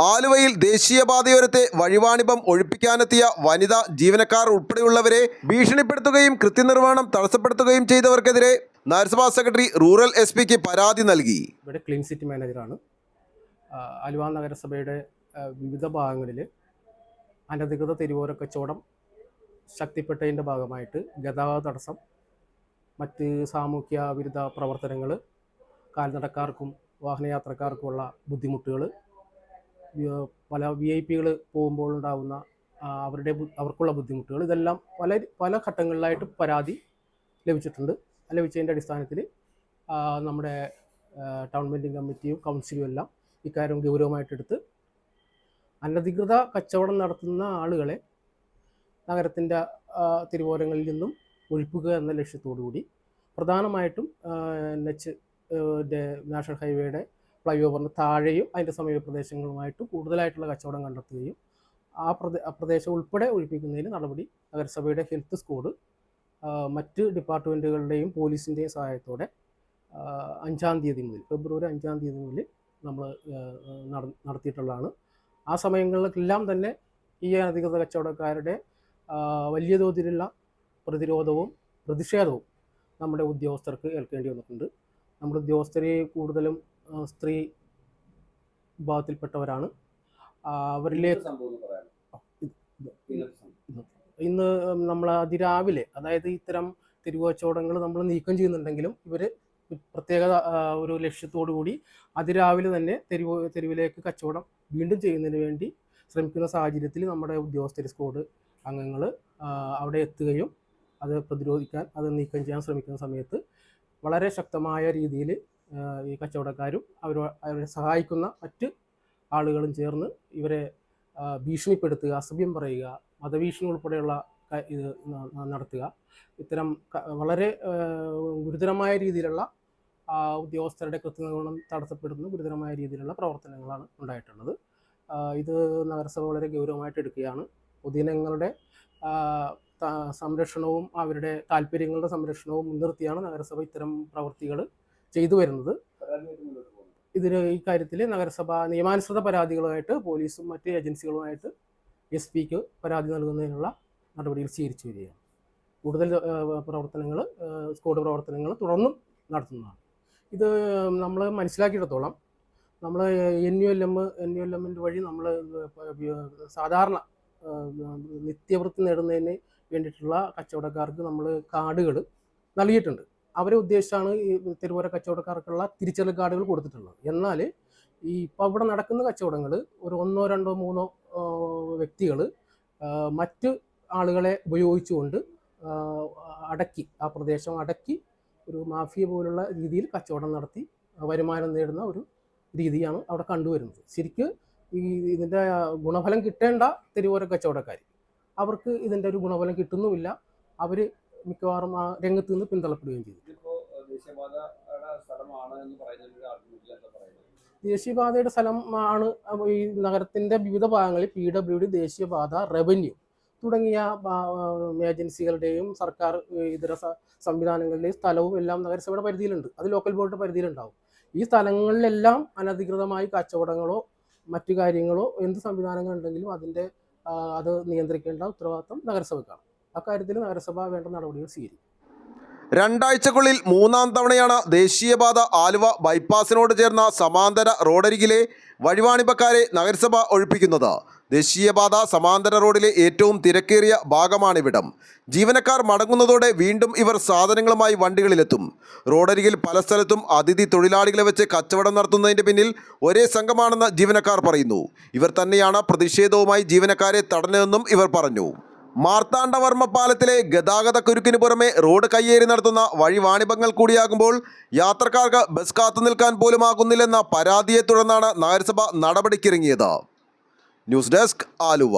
ആലുവയിൽ ദേശീയപാതയോരത്തെ വഴിവാണിഭം ഒഴിപ്പിക്കാനെത്തിയ വനിതാ ജീവനക്കാർ ഉൾപ്പെടെയുള്ളവരെ ഭീഷണിപ്പെടുത്തുകയും കൃത്യനിർവഹണം തടസ്സപ്പെടുത്തുകയും ചെയ്തവർക്കെതിരെ നഗരസഭാ സെക്രട്ടറി റൂറൽ SP പരാതി നൽകി. ഇവിടെ ക്ലീൻ സിറ്റി മാനേജറാണ്. ആലുവ നഗരസഭയുടെ വിവിധ ഭാഗങ്ങളിൽ അനധികൃത തെരുവോര കച്ചവടം ശക്തിപ്പെട്ടതിൻ്റെ ഭാഗമായിട്ട് ഗതാഗത തടസ്സം, മറ്റ് സാമൂഹ്യ വിരുദ്ധ പ്രവർത്തനങ്ങൾ, കാൽനടക്കാർക്കും വാഹനയാത്രക്കാർക്കുമുള്ള ബുദ്ധിമുട്ടുകൾ, പല VIP പോകുമ്പോഴുണ്ടാകുന്ന അവർക്കുള്ള ബുദ്ധിമുട്ടുകൾ, ഇതെല്ലാം പല ഘട്ടങ്ങളിലായിട്ട് പരാതി ലഭിച്ചിട്ടുണ്ട്. ലഭിച്ചതിൻ്റെ അടിസ്ഥാനത്തിൽ നമ്മുടെ ടൗൺ ബിൽഡിംഗ് കമ്മിറ്റിയും കൗൺസിലും എല്ലാം ഇക്കാര്യം ഗൗരവമായിട്ടെടുത്ത് അനധികൃത കച്ചവടം നടത്തുന്ന ആളുകളെ നഗരത്തിൻ്റെ തിരുവോരങ്ങളിൽ നിന്നും ഒഴിപ്പിക്കുക എന്ന ലക്ഷ്യത്തോടു കൂടി പ്രധാനമായിട്ടും നാഷണൽ ഹൈവേയുടെ ഫ്ലൈ ഓവറിന് താഴെയും അതിൻ്റെ സമീപ പ്രദേശങ്ങളുമായിട്ട് കൂടുതലായിട്ടുള്ള കച്ചവടം കണ്ടെത്തുകയും ആ പ്രദേശം ഉൾപ്പെടെ ഒഴിപ്പിക്കുന്നതിന് നടപടി നഗരസഭയുടെ ഹെൽത്ത് സ്ക്വാഡ് മറ്റ് ഡിപ്പാർട്ട്മെൻറ്റുകളുടെയും പോലീസിൻ്റെയും സഹായത്തോടെ 5-ാം തീയതി മുതൽ ഫെബ്രുവരി 5-ാം തീയതി മുതൽ നമ്മൾ നടത്തിയിട്ടുള്ളതാണ്. ആ സമയങ്ങളിലെല്ലാം തന്നെ ഈ അനധികൃത കച്ചവടക്കാരുടെ വലിയ തോതിലുള്ള പ്രതിരോധവും പ്രതിഷേധവും നമ്മുടെ ഉദ്യോഗസ്ഥർക്ക് ഏൽക്കേണ്ടി വന്നിട്ടുണ്ട്. നമ്മുടെ ഉദ്യോഗസ്ഥർ കൂടുതലും സ്ത്രീ വിഭാഗത്തിൽപ്പെട്ടവരാണ്. അവരിലേക്ക് ഇന്ന് നമ്മൾ അതിരാവിലെ, അതായത് ഇത്തരം തെരുവുകച്ചവടങ്ങൾ നമ്മൾ നീക്കം ചെയ്യുന്നുണ്ടെങ്കിലും ഇവർ പ്രത്യേക ഒരു ലക്ഷ്യത്തോടു കൂടി അതിരാവിലെ തന്നെ തെരുവിലേക്ക് കച്ചവടം വീണ്ടും ചെയ്യുന്നതിന് വേണ്ടി ശ്രമിക്കുന്ന സാഹചര്യത്തിൽ നമ്മുടെ ഉദ്യോഗസ്ഥർ സ്ക്വാഡ് അംഗങ്ങൾ അവിടെ എത്തുകയും അത് പ്രതിരോധിക്കാൻ, അത് നീക്കം ചെയ്യാൻ ശ്രമിക്കുന്ന സമയത്ത് വളരെ ശക്തമായ രീതിയിൽ ഈ കച്ചവടക്കാരും അവരെ സഹായിക്കുന്ന മറ്റ് ആളുകളും ചേർന്ന് ഇവരെ ഭീഷണിപ്പെടുത്തുക, അസഭ്യം പറയുക, മതഭീഷണി ഉൾപ്പെടെയുള്ള ഇത് നടത്തുക, ഇത്തരം വളരെ ഗുരുതരമായ രീതിയിലുള്ള ഉദ്യോഗസ്ഥരുടെ കൃത്യനിർവഹണം തടസ്സപ്പെടുന്ന ഗുരുതരമായ രീതിയിലുള്ള പ്രവർത്തനങ്ങളാണ് ഉണ്ടായിട്ടുള്ളത്. ഇത് നഗരസഭ വളരെ ഗൗരവമായിട്ട് എടുക്കുകയാണ്. പൊതുജനങ്ങളുടെ സംരക്ഷണവും അവരുടെ താല്പര്യങ്ങളുടെ സംരക്ഷണവും മുൻനിർത്തിയാണ് നഗരസഭ ഇത്തരം പ്രവൃത്തികൾ ചെയ്തു വരുന്നത്. ഈ കാര്യത്തിൽ നഗരസഭ നിയമാനുസൃത പരാതികളുമായിട്ട് പോലീസും മറ്റ് ഏജൻസികളുമായിട്ട് SP പരാതി നൽകുന്നതിനുള്ള നടപടികൾ സ്വീകരിച്ചു വരികയാണ്. കൂടുതൽ പ്രവർത്തനങ്ങൾ, സ്ക്വാഡ് പ്രവർത്തനങ്ങൾ തുടർന്നും നടത്തുന്നതാണ്. ഇത് നമ്മൾ മനസ്സിലാക്കിയിടത്തോളം നമ്മൾ NULM വഴി നമ്മൾ സാധാരണ നിത്യവൃത്തി നേടുന്നതിന് വേണ്ടിയിട്ടുള്ള കച്ചവടക്കാർക്ക് നമ്മൾ കാർഡുകൾ നൽകിയിട്ടുണ്ട്. അവരെ ഉദ്ദേശിച്ചാണ് ഈ തെരുവോര കച്ചവടക്കാർക്കുള്ള തിരിച്ചറിയൽ കാർഡുകൾ കൊടുത്തിട്ടുള്ളത്. എന്നാൽ ഇപ്പോൾ അവിടെ നടക്കുന്ന കച്ചവടങ്ങൾ ഒരു 1, 2, 3 വ്യക്തികൾ മറ്റ് ആളുകളെ ഉപയോഗിച്ചുകൊണ്ട് ആ പ്രദേശം അടക്കി ഒരു മാഫിയ പോലുള്ള രീതിയിൽ കച്ചവടം നടത്തി വരുമാനം നേടുന്ന ഒരു രീതിയാണ് അവിടെ കണ്ടുവരുന്നത്. ശരിക്കും ഇതിൻ്റെ ഗുണഫലം കിട്ടേണ്ട തെരുവോര കച്ചവടക്കാർ, അവർക്ക് ഇതിൻ്റെ ഒരു ഗുണഫലം കിട്ടുന്നുമില്ല. അവർ മിക്കവാറും ആ രംഗത്ത് നിന്ന് പിന്തള്ളപ്പെടുകയും ചെയ്തു. ദേശീയപാതയുടെ സ്ഥലമാണ്. ഈ നഗരത്തിൻ്റെ വിവിധ ഭാഗങ്ങളിൽ PWD, ദേശീയപാത, റവന്യൂ തുടങ്ങിയ ഏജൻസികളുടെയും സർക്കാർ ഇതര സംവിധാനങ്ങളുടെയും സ്ഥലവും എല്ലാം നഗരസഭയുടെ പരിധിയിലുണ്ട്. അത് ലോക്കൽ ബോർഡിൻ്റെ പരിധിയിലുണ്ടാവും. ഈ സ്ഥലങ്ങളിലെല്ലാം അനധികൃതമായി കച്ചവടങ്ങളോ മറ്റു കാര്യങ്ങളോ എന്ത് സംവിധാനങ്ങളുണ്ടെങ്കിലും അത് നിയന്ത്രിക്കേണ്ട ഉത്തരവാദിത്വം നഗരസഭയ്ക്കാണ്. അക്കാര്യത്തിൽ നഗരസഭ വേണ്ട നടപടികൾ സ്വീകരിക്കും. 2 ആഴ്ചക്കുള്ളിൽ 3-ാം തവണയാണ് ദേശീയപാത ആലുവ ബൈപ്പാസിനോട് ചേർന്ന സമാന്തര റോഡരികിലെ വഴിവാണിഭക്കാരെ നഗരസഭ ഒഴിപ്പിക്കുന്നത്. ദേശീയപാത സമാന്തര റോഡിലെ ഏറ്റവും തിരക്കേറിയ ഭാഗമാണിവിടം. ജീവനക്കാർ മടങ്ങുന്നതോടെ വീണ്ടും ഇവർ സാധനങ്ങളുമായി വണ്ടികളിലെത്തും. റോഡരികിൽ പല സ്ഥലത്തും അതിഥി തൊഴിലാളികളെ വെച്ച് കച്ചവടം നടത്തുന്നതിൻ്റെ പിന്നിൽ ഒരേ സംഘമാണെന്ന് ജീവനക്കാർ പറയുന്നു. ഇവർ തന്നെയാണ് പ്രതിഷേധവുമായി ജീവനക്കാരെ തടഞ്ഞതെന്നും ഇവർ പറഞ്ഞു. മാർത്താണ്ഡവർമ്മ പാലത്തിലെ ഗതാഗത കുരുക്കിന് പുറമെ റോഡ് കയ്യേറി നടത്തുന്ന വഴിവാണിഭങ്ങൾ കൂടിയാകുമ്പോൾ യാത്രക്കാർക്ക് ബസ് കാത്തു നിൽക്കാൻ പോലും ആകുന്നില്ലെന്ന പരാതിയെ തുടർന്നാണ് നഗരസഭ നടപടിക്കിറങ്ങിയത്. News desk, Aluva.